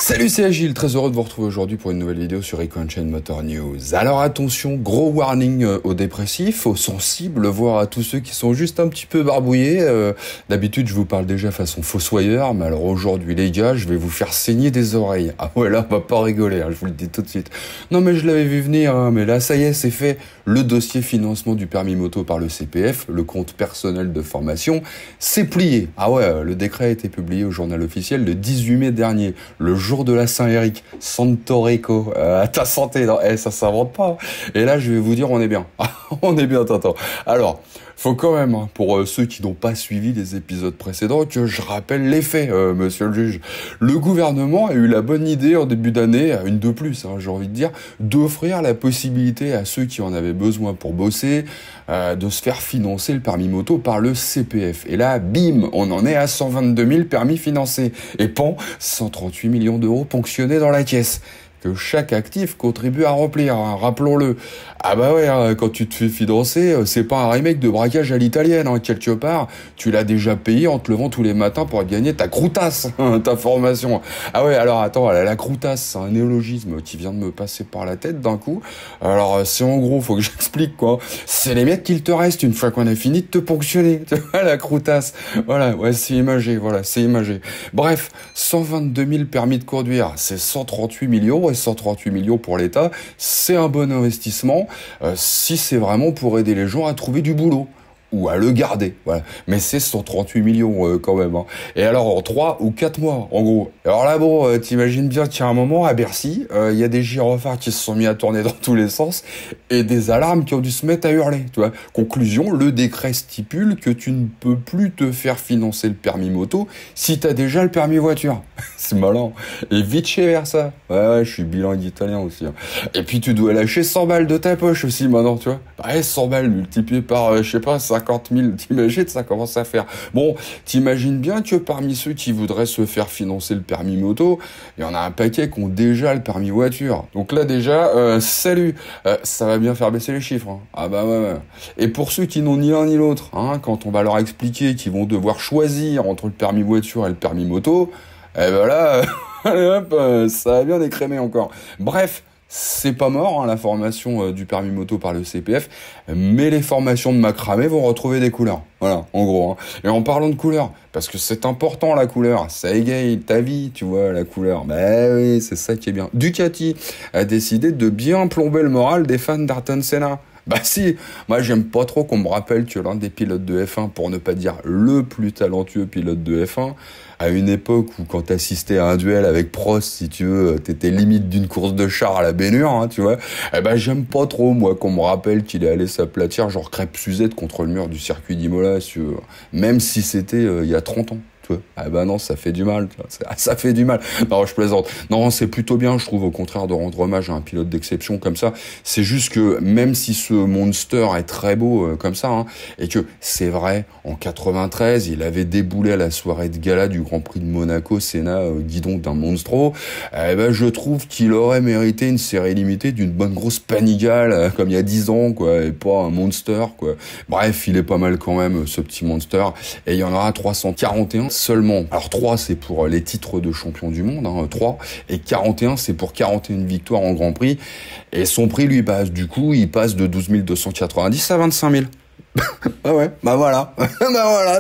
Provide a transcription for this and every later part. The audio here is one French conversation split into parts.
Salut, c'est Agile, très heureux de vous retrouver aujourd'hui pour une nouvelle vidéo sur Eco-Chain Motor News. Alors attention, gros warning aux dépressifs, aux sensibles, voire à tous ceux qui sont juste un petit peu barbouillés. D'habitude, je vous parle déjà façon fossoyeur, mais alors aujourd'hui les gars, je vais vous faire saigner des oreilles. Ah ouais, là, on va pas rigoler, je vous le dis tout de suite. Non mais je l'avais vu venir, mais là ça y est, c'est fait. Le dossier financement du permis moto par le CPF, le compte personnel de formation, c'est plié. Ah ouais, le décret a été publié au journal officiel le 18 mai dernier, le jour de la Saint-Éric, Santo Rico, à ta santé, non, ça s'invente pas. Et là, je vais vous dire, on est bien. On est bien, Tintin. Alors, faut quand même, pour ceux qui n'ont pas suivi les épisodes précédents, que je rappelle les faits, monsieur le juge. Le gouvernement a eu la bonne idée en début d'année, une de plus, j'ai envie de dire, d'offrir la possibilité à ceux qui en avaient besoin pour bosser, de se faire financer le permis moto par le CPF. Et là, bim, on en est à 122 000 permis financés. Et pan, 138 millions d'euros ponctionnés dans la caisse. Que chaque actif contribue à remplir, rappelons-le. Ah bah ouais, quand tu te fais financer, c'est pas un remake de braquage à l'italienne, quelque part. Tu l'as déjà payé en te levant tous les matins pour gagner ta croutasse, ta formation. Ah ouais, alors attends, la croutasse, c'est un néologisme qui vient de me passer par la tête d'un coup. Alors c'est en gros, faut que j'explique quoi. C'est les miettes qu'il te reste une fois qu'on a fini de te ponctionner. Tu vois, la croutasse. Voilà, ouais, c'est imagé, voilà, c'est imagé. Bref, 122 000 permis de conduire, c'est 138 millions, et 138 millions pour l'État, c'est un bon investissement si c'est vraiment pour aider les gens à trouver du boulot ou à le garder, voilà. Mais c'est 138 millions quand même. Et alors en 3 ou 4 mois, en gros. Alors là, bon, t'imagines bien qu'il y a un moment à Bercy, il y a des gyrophares qui se sont mis à tourner dans tous les sens et des alarmes qui ont dû se mettre à hurler, tu vois. Conclusion, le décret stipule que tu ne peux plus te faire financer le permis moto si t'as déjà le permis voiture. C'est malin. Et vite chez Versa. Ouais, je suis bilingue italien aussi. Et puis tu dois lâcher 100 balles de ta poche aussi maintenant, tu vois. Ouais, 100 balles multipliées par, je sais pas, 50 000, t'imagines, ça commence à faire. Bon, t'imagines bien que parmi ceux qui voudraient se faire financer le permis moto, il y en a un paquet qui ont déjà le permis voiture. Donc là déjà, salut, ça va bien faire baisser les chiffres. Ah bah ouais. Et pour ceux qui n'ont ni l'un ni l'autre, quand on va leur expliquer qu'ils vont devoir choisir entre le permis voiture et le permis moto, eh ben là, allez hop, ça va bien écrémer encore. Bref, c'est pas mort, la formation du permis moto par le CPF, mais les formations de macramé vont retrouver des couleurs. Voilà, en gros. Et en parlant de couleurs, parce que c'est important la couleur, ça égaye ta vie, tu vois, la couleur. Ben oui, c'est ça qui est bien. Ducati a décidé de bien plomber le moral des fans d'Ayrton Senna. Bah si, moi j'aime pas trop qu'on me rappelle que l'un des pilotes de F1, pour ne pas dire le plus talentueux pilote de F1, à une époque où quand t'assistais à un duel avec Prost, si tu veux, t'étais limite d'une course de char à la baignure, tu vois, eh ben j'aime pas trop, moi, qu'on me rappelle qu'il est allé s'aplatir genre crêpe Suzette contre le mur du circuit d'Imola, si tu veux, même si c'était il y a 30 ans. Ah bah non, ça fait du mal, ça fait du mal. Non, je plaisante. Non, c'est plutôt bien, je trouve, au contraire, de rendre hommage à un pilote d'exception comme ça. C'est juste que, même si ce Monster est très beau comme ça, et que, c'est vrai, en 93, il avait déboulé à la soirée de gala du Grand Prix de Monaco, Senna, guidon d'un monstro, eh ben, je trouve qu'il aurait mérité une série limitée d'une bonne grosse Panigale, comme il y a 10 ans, quoi, et pas un Monster, quoi. Bref, il est pas mal quand même, ce petit Monster, et il y en aura 341 seulement. Alors 3, c'est pour les titres de champion du monde, 3, et 41, c'est pour 41 victoires en Grand Prix, et son prix, lui, il passe de 12 290 à 25 000. Ah ouais, bah voilà,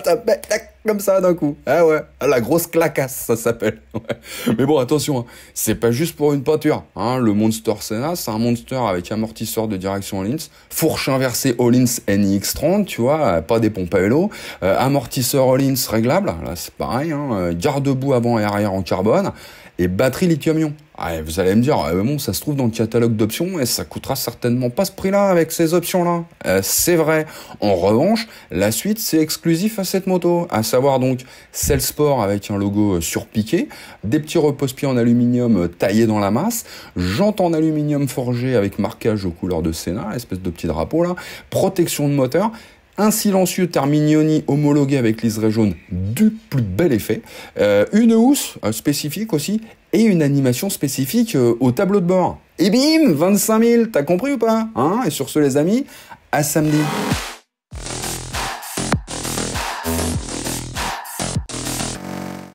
tac, comme ça d'un coup. Ah ouais, la grosse clacasse, ça s'appelle. Ouais. Mais bon, attention, c'est pas juste pour une peinture. Le Monster Senna, c'est un Monster avec amortisseur de direction Öhlins, fourche inversée Öhlins NX30, tu vois, pas des pompes à vélo, amortisseur Öhlins réglable, là c'est pareil, garde-boue avant et arrière en carbone, et batterie lithium-ion. Ah, vous allez me dire, bon, ça se trouve dans le catalogue d'options et ça coûtera certainement pas ce prix-là avec ces options-là. C'est vrai. En revanche, la suite, c'est exclusif à cette moto. À savoir donc, Cell Sport avec un logo surpiqué, des petits repose-pieds en aluminium taillés dans la masse, jantes en aluminium forgé avec marquage aux couleurs de Senna, espèce de petit drapeau là, protection de moteur, un silencieux Terminioni homologué avec liseré jaune du plus bel effet, une housse spécifique aussi, et une animation spécifique au tableau de bord. Et bim, 25 000, t'as compris ou pas, Et sur ce les amis, à samedi.